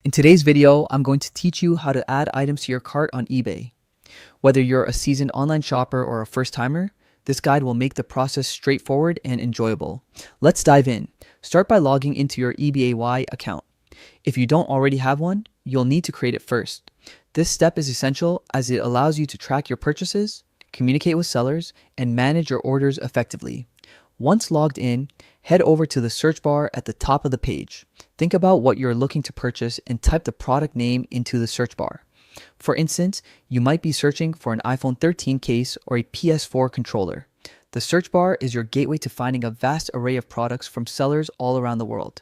In today's video, I'm going to teach you how to add items to your cart on eBay. Whether you're a seasoned online shopper or a first-timer, this guide will make the process straightforward and enjoyable. Let's dive in. Start by logging into your eBay account. If you don't already have one, you'll need to create it first. This step is essential as it allows you to track your purchases, communicate with sellers, and manage your orders effectively. Once logged in, head over to the search bar at the top of the page. Think about what you're looking to purchase and type the product name into the search bar. For instance, you might be searching for an iPhone 13 case or a PS4 controller. The search bar is your gateway to finding a vast array of products from sellers all around the world.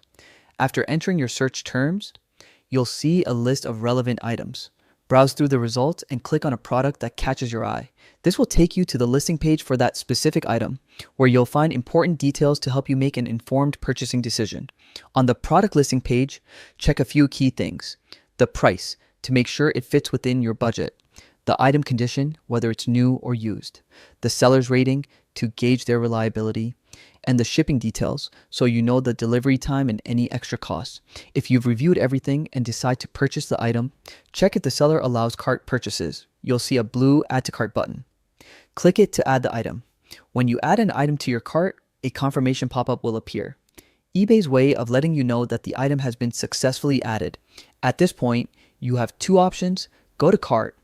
After entering your search terms, you'll see a list of relevant items. Browse through the results and click on a product that catches your eye. This will take you to the listing page for that specific item, where you'll find important details to help you make an informed purchasing decision. On the product listing page, check a few key things. The price, to make sure it fits within your budget. The item condition, whether it's new or used. The seller's rating, to gauge their reliability. And the shipping details, so you know the delivery time and any extra costs. If you've reviewed everything and decide to purchase the item, check if the seller allows cart purchases. You'll see a blue Add to Cart button. Click it to add the item. When you add an item to your cart, a confirmation pop-up will appear. eBay's way of letting you know that the item has been successfully added. At this point, you have two options. Go to cart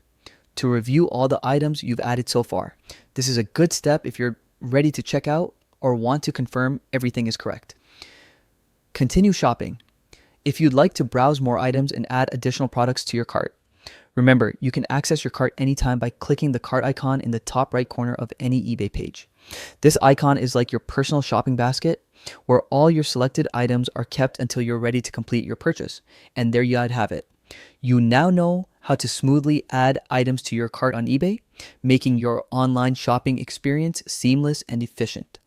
to review all the items you've added so far. This is a good step if you're ready to check out or want to confirm everything is correct. Continue shopping. If you'd like to browse more items and add additional products to your cart. Remember, you can access your cart anytime by clicking the cart icon in the top right corner of any eBay page. This icon is like your personal shopping basket, where all your selected items are kept until you're ready to complete your purchase. And there you have it. You now know how to smoothly add items to your cart on eBay, making your online shopping experience seamless and efficient.